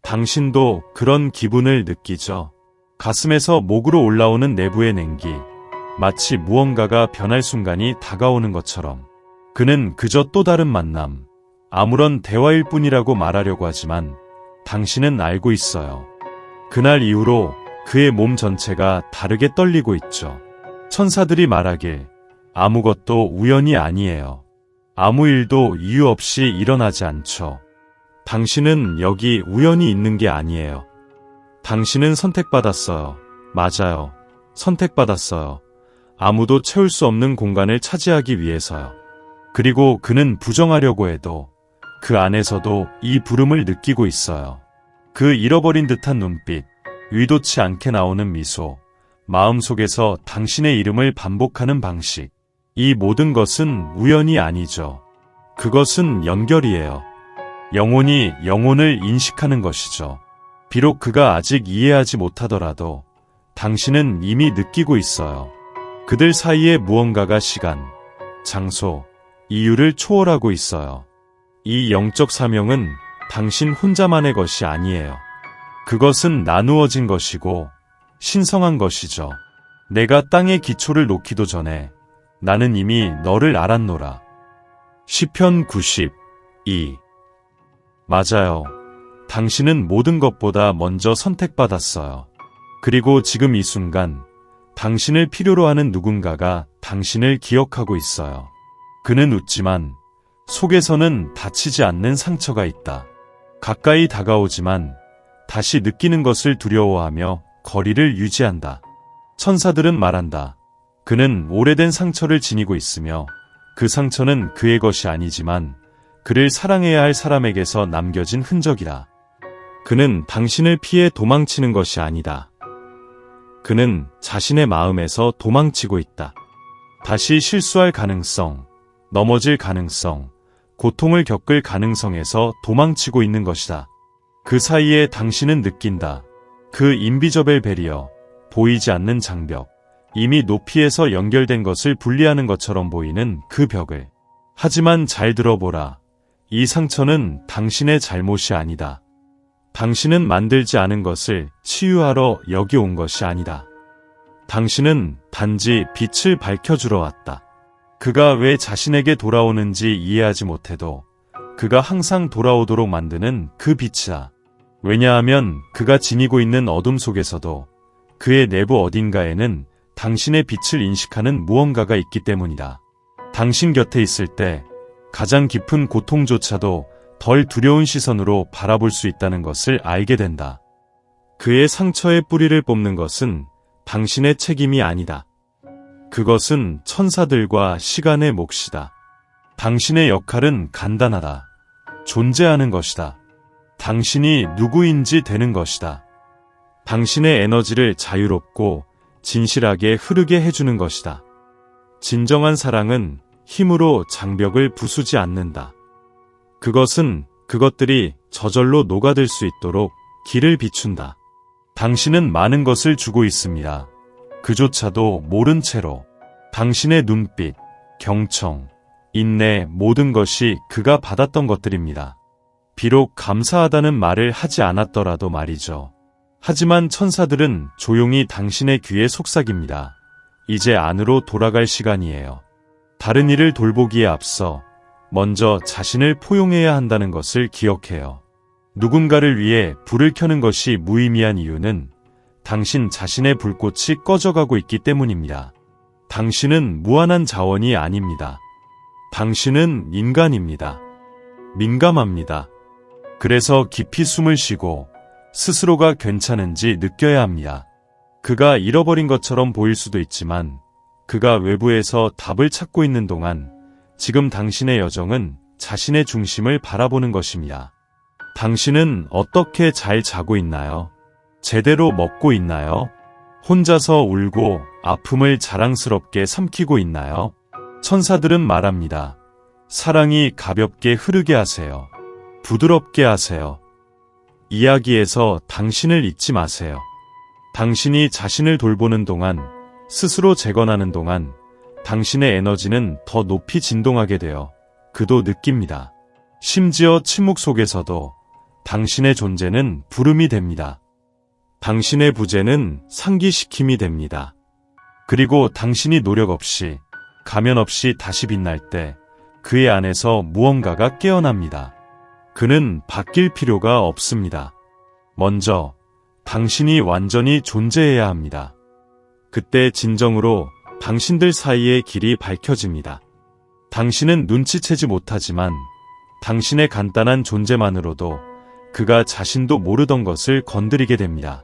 당신도 그런 기분을 느끼죠? 가슴에서 목으로 올라오는 내부의 냉기, 마치 무언가가 변할 순간이 다가오는 것처럼. 그는 그저 또 다른 만남, 아무런 대화일 뿐이라고 말하려고 하지만 당신은 알고 있어요. 그날 이후로 그의 몸 전체가 다르게 떨리고 있죠. 천사들이 말하길 아무것도 우연이 아니에요. 아무 일도 이유 없이 일어나지 않죠. 당신은 여기 우연히 있는 게 아니에요. 당신은 선택받았어요. 맞아요. 선택받았어요. 아무도 채울 수 없는 공간을 차지하기 위해서요. 그리고 그는 부정하려고 해도 그 안에서도 이 부름을 느끼고 있어요. 그 잃어버린 듯한 눈빛, 의도치 않게 나오는 미소, 마음속에서 당신의 이름을 반복하는 방식. 이 모든 것은 우연이 아니죠. 그것은 연결이에요. 영혼이 영혼을 인식하는 것이죠. 비록 그가 아직 이해하지 못하더라도 당신은 이미 느끼고 있어요. 그들 사이에 무언가가 시간, 장소, 이유를 초월하고 있어요. 이 영적 사명은 당신 혼자만의 것이 아니에요. 그것은 나누어진 것이고 신성한 것이죠. 내가 땅의 기초를 놓기도 전에 나는 이미 너를 알았노라. 시편 92. 맞아요. 당신은 모든 것보다 먼저 선택받았어요. 그리고 지금 이 순간 당신을 필요로 하는 누군가가 당신을 기억하고 있어요. 그는 웃지만 속에서는 다치지 않는 상처가 있다. 가까이 다가오지만 다시 느끼는 것을 두려워하며 거리를 유지한다. 천사들은 말한다. 그는 오래된 상처를 지니고 있으며 그 상처는 그의 것이 아니지만 그를 사랑해야 할 사람에게서 남겨진 흔적이다. 그는 당신을 피해 도망치는 것이 아니다. 그는 자신의 마음에서 도망치고 있다. 다시 실수할 가능성, 넘어질 가능성, 고통을 겪을 가능성에서 도망치고 있는 것이다. 그 사이에 당신은 느낀다. 그 인비저벨 베리어, 보이지 않는 장벽, 이미 높이에서 연결된 것을 분리하는 것처럼 보이는 그 벽을. 하지만 잘 들어보라. 이 상처는 당신의 잘못이 아니다. 당신은 만들지 않은 것을 치유하러 여기 온 것이 아니다. 당신은 단지 빛을 밝혀주러 왔다. 그가 왜 자신에게 돌아오는지 이해하지 못해도 그가 항상 돌아오도록 만드는 그 빛이다. 왜냐하면 그가 지니고 있는 어둠 속에서도 그의 내부 어딘가에는 당신의 빛을 인식하는 무언가가 있기 때문이다. 당신 곁에 있을 때 가장 깊은 고통조차도 덜 두려운 시선으로 바라볼 수 있다는 것을 알게 된다. 그의 상처의 뿌리를 뽑는 것은 당신의 책임이 아니다. 그것은 천사들과 시간의 몫이다. 당신의 역할은 간단하다. 존재하는 것이다. 당신이 누구인지 되는 것이다. 당신의 에너지를 자유롭고 진실하게 흐르게 해주는 것이다. 진정한 사랑은 힘으로 장벽을 부수지 않는다. 그것은 그것들이 저절로 녹아들 수 있도록 길을 비춘다. 당신은 많은 것을 주고 있습니다. 그조차도 모른 채로. 당신의 눈빛, 경청, 인내, 모든 것이 그가 받았던 것들입니다. 비록 감사하다는 말을 하지 않았더라도 말이죠. 하지만 천사들은 조용히 당신의 귀에 속삭입니다. 이제 안으로 돌아갈 시간이에요. 다른 일을 돌보기에 앞서 먼저 자신을 포용해야 한다는 것을 기억해요. 누군가를 위해 불을 켜는 것이 무의미한 이유는 당신 자신의 불꽃이 꺼져가고 있기 때문입니다. 당신은 무한한 자원이 아닙니다. 당신은 인간입니다. 민감합니다. 그래서 깊이 숨을 쉬고 스스로가 괜찮은지 느껴야 합니다. 그가 잃어버린 것처럼 보일 수도 있지만 그가 외부에서 답을 찾고 있는 동안 지금 당신의 여정은 자신의 중심을 바라보는 것입니다. 당신은 어떻게 잘 자고 있나요? 제대로 먹고 있나요? 혼자서 울고 아픔을 자랑스럽게 삼키고 있나요? 천사들은 말합니다. 사랑이 가볍게 흐르게 하세요. 부드럽게 하세요. 이야기에서 당신을 잊지 마세요. 당신이 자신을 돌보는 동안, 스스로 재건하는 동안 당신의 에너지는 더 높이 진동하게 되어 그도 느낍니다. 심지어 침묵 속에서도 당신의 존재는 부름이 됩니다. 당신의 부재는 상기시킴이 됩니다. 그리고 당신이 노력 없이, 가면 없이 다시 빛날 때 그의 안에서 무언가가 깨어납니다. 그는 바뀔 필요가 없습니다. 먼저 당신이 완전히 존재해야 합니다. 그때 진정으로 당신들 사이의 길이 밝혀집니다. 당신은 눈치채지 못하지만 당신의 간단한 존재만으로도 그가 자신도 모르던 것을 건드리게 됩니다.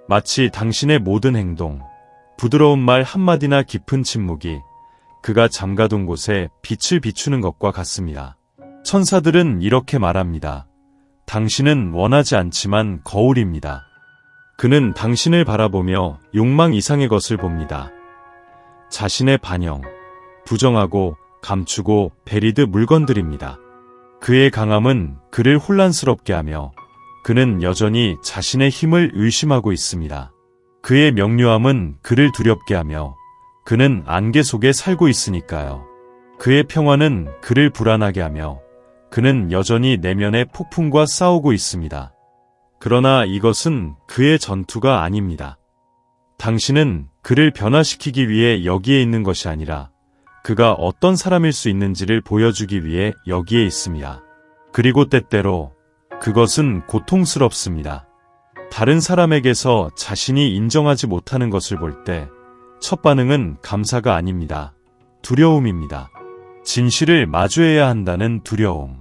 마치 당신의 모든 행동, 부드러운 말 한마디나 깊은 침묵이 그가 잠가둔 곳에 빛을 비추는 것과 같습니다. 천사들은 이렇게 말합니다. 당신은 원하지 않지만 거울입니다. 그는 당신을 바라보며 욕망 이상의 것을 봅니다. 자신의 반영, 부정하고 감추고 베리듯 물건들입니다. 그의 강함은 그를 혼란스럽게 하며 그는 여전히 자신의 힘을 의심하고 있습니다. 그의 명료함은 그를 두렵게 하며 그는 안개 속에 살고 있으니까요. 그의 평화는 그를 불안하게 하며 그는 여전히 내면의 폭풍과 싸우고 있습니다. 그러나 이것은 그의 전투가 아닙니다. 당신은 그를 변화시키기 위해 여기에 있는 것이 아니라 그가 어떤 사람일 수 있는지를 보여주기 위해 여기에 있습니다. 그리고 때때로 그것은 고통스럽습니다. 다른 사람에게서 자신이 인정하지 못하는 것을 볼 때 첫 반응은 감사가 아닙니다. 두려움입니다. 진실을 마주해야 한다는 두려움.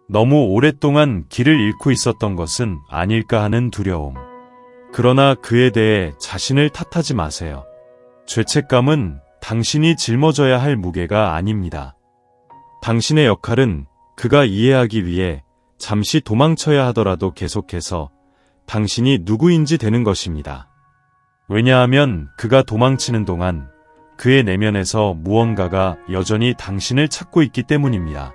너무 오랫동안 길을 잃고 있었던 것은 아닐까 하는 두려움. 그러나 그에 대해 자신을 탓하지 마세요. 죄책감은 당신이 짊어져야 할 무게가 아닙니다. 당신의 역할은 그가 이해하기 위해 잠시 도망쳐야 하더라도 계속해서 당신이 누구인지 되는 것입니다. 왜냐하면 그가 도망치는 동안 그의 내면에서 무언가가 여전히 당신을 찾고 있기 때문입니다.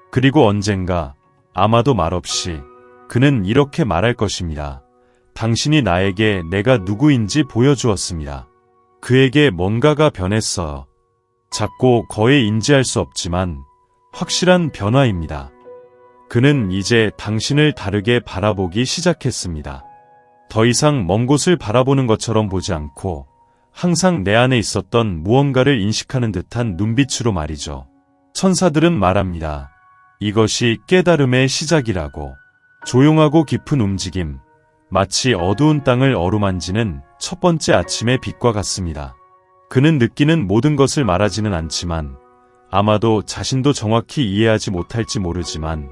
그리고 언젠가 아마도 말없이 그는 이렇게 말할 것입니다. 당신이 나에게 내가 누구인지 보여주었습니다. 그에게 뭔가가 변했어요. 작고 거의 인지할 수 없지만 확실한 변화입니다. 그는 이제 당신을 다르게 바라보기 시작했습니다. 더 이상 먼 곳을 바라보는 것처럼 보지 않고 항상 내 안에 있었던 무언가를 인식하는 듯한 눈빛으로 말이죠. 천사들은 말합니다. 이것이 깨달음의 시작이라고. 조용하고 깊은 움직임, 마치 어두운 땅을 어루만지는 첫 번째 아침의 빛과 같습니다. 그는 느끼는 모든 것을 말하지는 않지만 아마도 자신도 정확히 이해하지 못할지 모르지만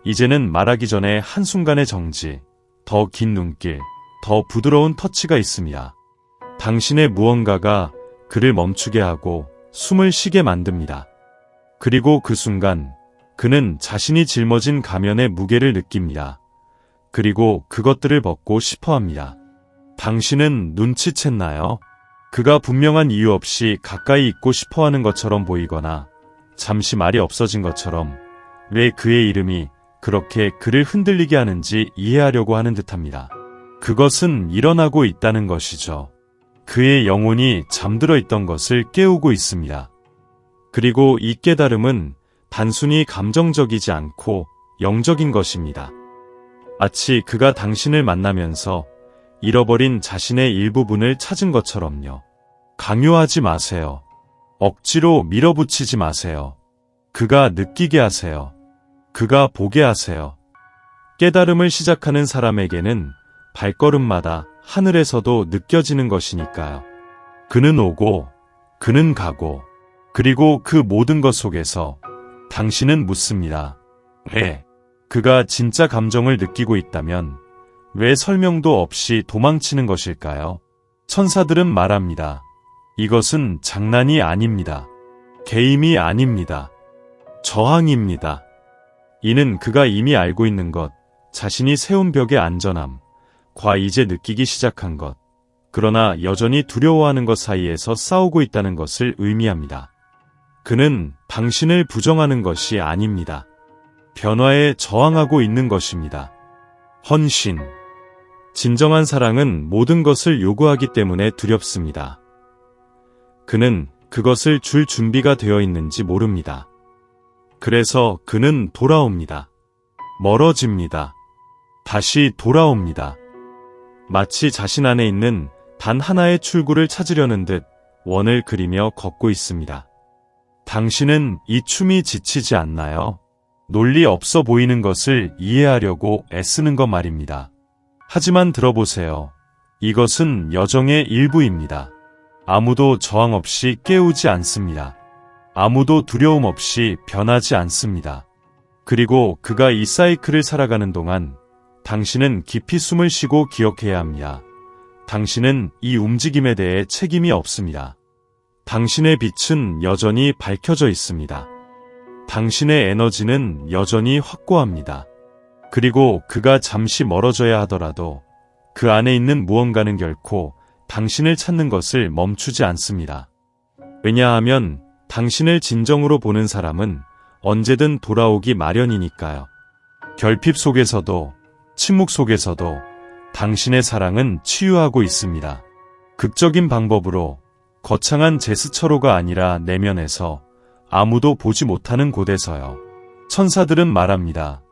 이제는 말하기 전에 한순간의 정지, 더 긴 눈길, 더 부드러운 터치가 있습니다. 당신의 무언가가 그를 멈추게 하고 숨을 쉬게 만듭니다. 그리고 그 순간 그는 자신이 짊어진 가면의 무게를 느낍니다. 그리고 그것들을 벗고 싶어합니다. 당신은 눈치챘나요? 그가 분명한 이유 없이 가까이 있고 싶어하는 것처럼 보이거나 잠시 말이 없어진 것처럼 왜 그의 이름이 그렇게 그를 흔들리게 하는지 이해하려고 하는 듯합니다. 그것은 일어나고 있다는 것이죠. 그의 영혼이 잠들어 있던 것을 깨우고 있습니다. 그리고 이 깨달음은 단순히 감정적이지 않고 영적인 것입니다. 마치 그가 당신을 만나면서 잃어버린 자신의 일부분을 찾은 것처럼요. 강요하지 마세요. 억지로 밀어붙이지 마세요. 그가 느끼게 하세요. 그가 보게 하세요. 깨달음을 시작하는 사람에게는 발걸음마다 하늘에서도 느껴지는 것이니까요. 그는 오고, 그는 가고, 그리고 그 모든 것 속에서 당신은 묻습니다. 왜? 그가 진짜 감정을 느끼고 있다면 왜 설명도 없이 도망치는 것일까요? 천사들은 말합니다. 이것은 장난이 아닙니다. 게임이 아닙니다. 저항입니다. 이는 그가 이미 알고 있는 것, 자신이 세운 벽의 안전함, 과 이제 느끼기 시작한 것, 그러나 여전히 두려워하는 것 사이에서 싸우고 있다는 것을 의미합니다. 그는 당신을 부정하는 것이 아닙니다. 변화에 저항하고 있는 것입니다. 헌신. 진정한 사랑은 모든 것을 요구하기 때문에 두렵습니다. 그는 그것을 줄 준비가 되어 있는지 모릅니다. 그래서 그는 돌아옵니다. 멀어집니다. 다시 돌아옵니다. 마치 자신 안에 있는 단 하나의 출구를 찾으려는 듯 원을 그리며 걷고 있습니다. 당신은 이 춤이 지치지 않나요? 논리 없어 보이는 것을 이해하려고 애쓰는 것 말입니다. 하지만 들어보세요. 이것은 여정의 일부입니다. 아무도 저항 없이 깨우지 않습니다. 아무도 두려움 없이 변하지 않습니다. 그리고 그가 이 사이클을 살아가는 동안 당신은 깊이 숨을 쉬고 기억해야 합니다. 당신은 이 움직임에 대해 책임이 없습니다. 당신의 빛은 여전히 밝혀져 있습니다. 당신의 에너지는 여전히 확고합니다. 그리고 그가 잠시 멀어져야 하더라도 그 안에 있는 무언가는 결코 당신을 찾는 것을 멈추지 않습니다. 왜냐하면 당신을 진정으로 보는 사람은 언제든 돌아오기 마련이니까요. 결핍 속에서도 침묵 속에서도 당신의 사랑은 치유하고 있습니다. 극적인 방법으로 거창한 제스처로가 아니라 내면에서 아무도 보지 못하는 곳에서요. 천사들은 말합니다.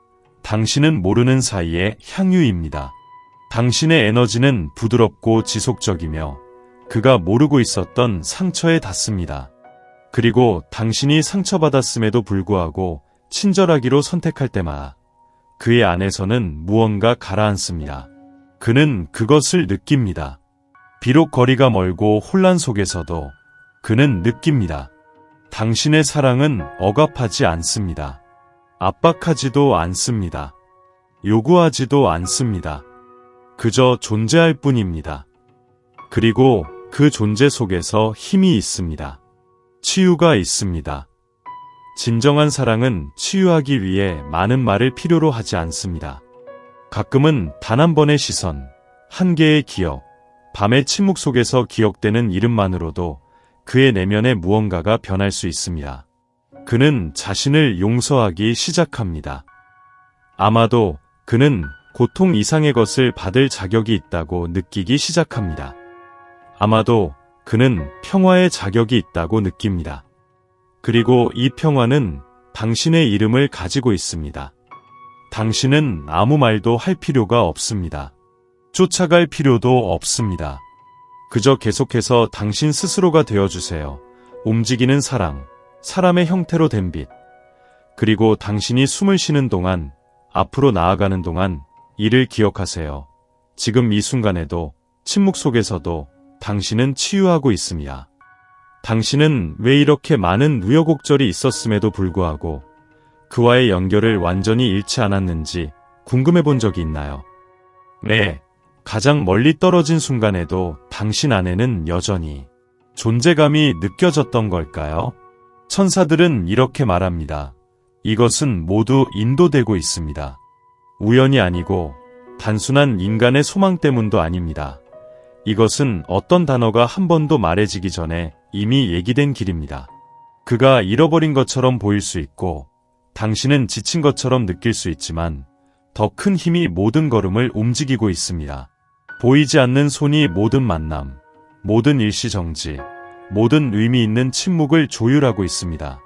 당신은 모르는 사이에 향유입니다. 당신의 에너지는 부드럽고 지속적이며 그가 모르고 있었던 상처에 닿습니다. 그리고 당신이 상처받았음에도 불구하고 친절하기로 선택할 때마다 그의 안에서는 무언가 가라앉습니다. 그는 그것을 느낍니다. 비록 거리가 멀고 혼란 속에서도 그는 느낍니다. 당신의 사랑은 억압하지 않습니다. 압박하지도 않습니다. 요구하지도 않습니다. 그저 존재할 뿐입니다. 그리고 그 존재 속에서 힘이 있습니다. 치유가 있습니다. 진정한 사랑은 치유하기 위해 많은 말을 필요로 하지 않습니다. 가끔은 단 한 번의 시선, 한 개의 기억, 밤의 침묵 속에서 기억되는 이름만으로도 그의 내면의 무언가가 변할 수 있습니다. 그는 자신을 용서하기 시작합니다. 아마도 그는 고통 이상의 것을 받을 자격이 있다고 느끼기 시작합니다. 아마도 그는 평화의 자격이 있다고 느낍니다. 그리고 이 평화는 당신의 이름을 가지고 있습니다. 당신은 아무 말도 할 필요가 없습니다. 쫓아갈 필요도 없습니다. 그저 계속해서 당신 스스로가 되어주세요. 움직이는 사랑, 사람의 형태로 된 빛. 그리고 당신이 숨을 쉬는 동안, 앞으로 나아가는 동안 이를 기억하세요. 지금 이 순간에도, 침묵 속에서도 당신은 치유하고 있습니다. 당신은 왜 이렇게 많은 우여곡절이 있었음에도 불구하고 그와의 연결을 완전히 잃지 않았는지 궁금해 본 적이 있나요? 네. 가장 멀리 떨어진 순간에도 당신 안에는 여전히 존재감이 느껴졌던 걸까요? 천사들은 이렇게 말합니다. 이것은 모두 인도되고 있습니다. 우연이 아니고 단순한 인간의 소망 때문도 아닙니다. 이것은 어떤 단어가 한 번도 말해지기 전에 이미 얘기된 길입니다. 그가 잃어버린 것처럼 보일 수 있고 당신은 지친 것처럼 느낄 수 있지만 더 큰 힘이 모든 걸음을 움직이고 있습니다. 보이지 않는 손이 모든 만남, 모든 일시정지, 모든 의미 있는 침묵을 조율하고 있습니다.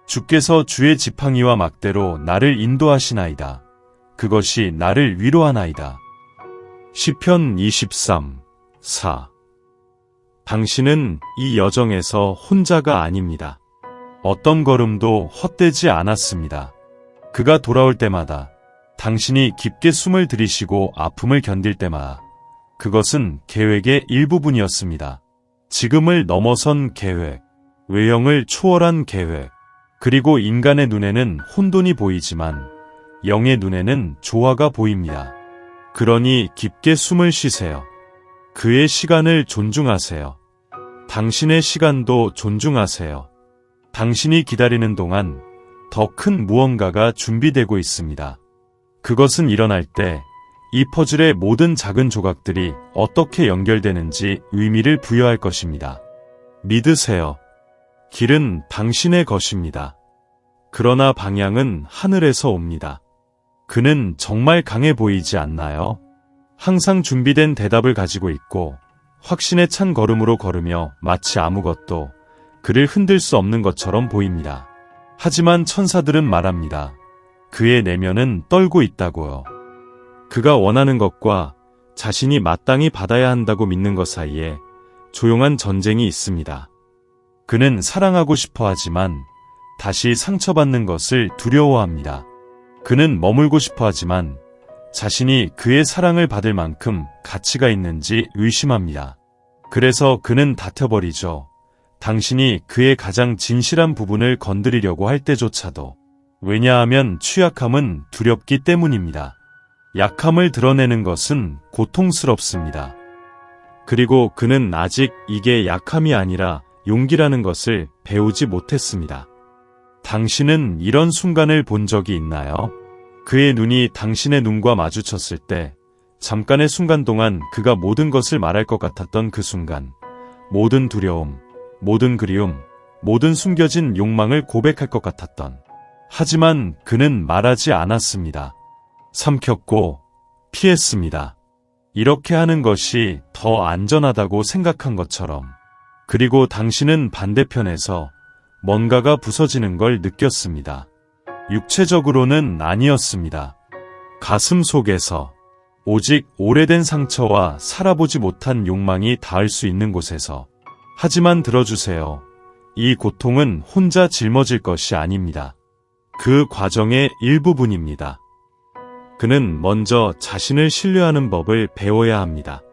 주께서 주의 지팡이와 막대로 나를 인도하시나이다. 그것이 나를 위로하나이다. 시편 23, 4. 당신은 이 여정에서 혼자가 아닙니다. 어떤 걸음도 헛되지 않았습니다. 그가 돌아올 때마다, 당신이 깊게 숨을 들이쉬고 아픔을 견딜 때마다 그것은 계획의 일부분이었습니다. 지금을 넘어선 계획, 외형을 초월한 계획, 그리고 인간의 눈에는 혼돈이 보이지만 영의 눈에는 조화가 보입니다. 그러니 깊게 숨을 쉬세요. 그의 시간을 존중하세요. 당신의 시간도 존중하세요. 당신이 기다리는 동안 더 큰 무언가가 준비되고 있습니다. 그것은 일어날 때 이 퍼즐의 모든 작은 조각들이 어떻게 연결되는지 의미를 부여할 것입니다. 믿으세요. 길은 당신의 것입니다. 그러나 방향은 하늘에서 옵니다. 그는 정말 강해 보이지 않나요? 항상 준비된 대답을 가지고 있고 확신에 찬 걸음으로 걸으며 마치 아무것도 그를 흔들 수 없는 것처럼 보입니다. 하지만 천사들은 말합니다. 그의 내면은 떨고 있다고요. 그가 원하는 것과 자신이 마땅히 받아야 한다고 믿는 것 사이에 조용한 전쟁이 있습니다. 그는 사랑하고 싶어 하지만 다시 상처받는 것을 두려워합니다. 그는 머물고 싶어 하지만 자신이 그의 사랑을 받을 만큼 가치가 있는지 의심합니다. 그래서 그는 다퉈버리죠. 당신이 그의 가장 진실한 부분을 건드리려고 할 때조차도. 왜냐하면 취약함은 두렵기 때문입니다. 약함을 드러내는 것은 고통스럽습니다. 그리고 그는 아직 이게 약함이 아니라 용기라는 것을 배우지 못했습니다. 당신은 이런 순간을 본 적이 있나요? 그의 눈이 당신의 눈과 마주쳤을 때 잠깐의 순간 동안 그가 모든 것을 말할 것 같았던 그 순간, 모든 두려움, 모든 그리움, 모든 숨겨진 욕망을 고백할 것 같았던. 하지만 그는 말하지 않았습니다. 삼켰고 피했습니다. 이렇게 하는 것이 더 안전하다고 생각한 것처럼. 그리고 당신은 반대편에서 뭔가가 부서지는 걸 느꼈습니다. 육체적으로는 아니었습니다. 가슴 속에서. 오직 오래된 상처와 살아보지 못한 욕망이 닿을 수 있는 곳에서. 하지만 들어주세요. 이 고통은 혼자 짊어질 것이 아닙니다. 그 과정의 일부분입니다. 그는 먼저 자신을 신뢰하는 법을 배워야 합니다.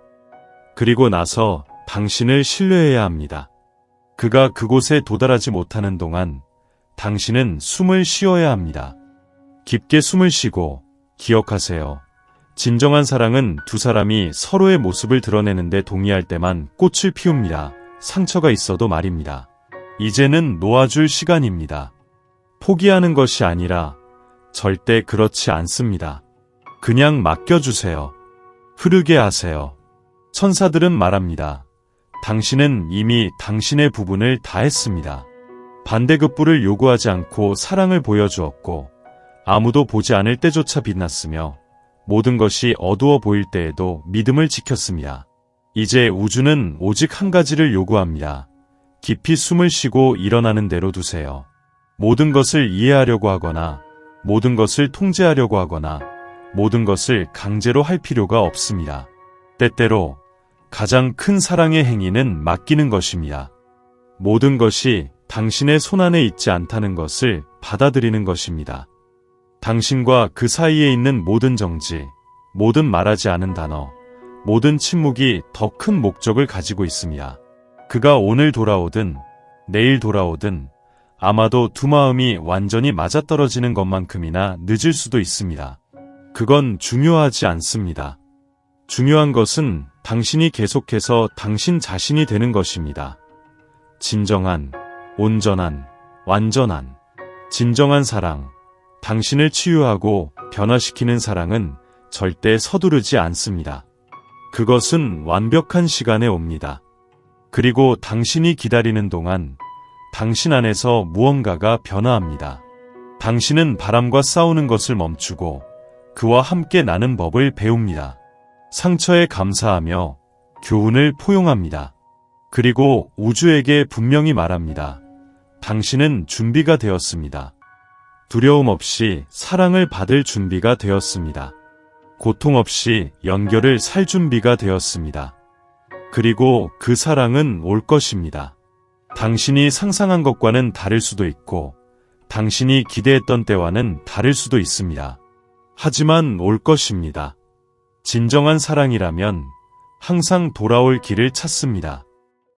그리고 나서 당신을 신뢰해야 합니다. 그가 그곳에 도달하지 못하는 동안 당신은 숨을 쉬어야 합니다. 깊게 숨을 쉬고 기억하세요. 진정한 사랑은 두 사람이 서로의 모습을 드러내는데 동의할 때만 꽃을 피웁니다. 상처가 있어도 말입니다. 이제는 놓아줄 시간입니다. 포기하는 것이 아니라 절대 그렇지 않습니다. 그냥 맡겨주세요. 흐르게 하세요. 천사들은 말합니다. 당신은 이미 당신의 부분을 다 했습니다. 반대급부를 요구하지 않고 사랑을 보여주었고 아무도 보지 않을 때조차 빛났으며 모든 것이 어두워 보일 때에도 믿음을 지켰습니다. 이제 우주는 오직 한 가지를 요구합니다. 깊이 숨을 쉬고 일어나는 대로 두세요. 모든 것을 이해하려고 하거나 모든 것을 통제하려고 하거나 모든 것을 강제로 할 필요가 없습니다. 때때로 가장 큰 사랑의 행위는 맡기는 것입니다. 모든 것이 당신의 손안에 있지 않다는 것을 받아들이는 것입니다. 당신과 그 사이에 있는 모든 정지, 모든 말하지 않은 단어, 모든 침묵이 더 큰 목적을 가지고 있습니다. 그가 오늘 돌아오든 내일 돌아오든 아마도 두 마음이 완전히 맞아떨어지는 것만큼이나 늦을 수도 있습니다. 그건 중요하지 않습니다. 중요한 것은 당신이 계속해서 당신 자신이 되는 것입니다. 진정한, 온전한, 완전한, 진정한 사랑, 당신을 치유하고 변화시키는 사랑은 절대 서두르지 않습니다. 그것은 완벽한 시간에 옵니다. 그리고 당신이 기다리는 동안 당신 안에서 무언가가 변화합니다. 당신은 바람과 싸우는 것을 멈추고 그와 함께 나는 법을 배웁니다. 상처에 감사하며 교훈을 포용합니다. 그리고 우주에게 분명히 말합니다. 당신은 준비가 되었습니다. 두려움 없이 사랑을 받을 준비가 되었습니다. 고통 없이 연결을 살 준비가 되었습니다. 그리고 그 사랑은 올 것입니다. 당신이 상상한 것과는 다를 수도 있고 당신이 기대했던 때와는 다를 수도 있습니다. 하지만 올 것입니다. 진정한 사랑이라면 항상 돌아올 길을 찾습니다.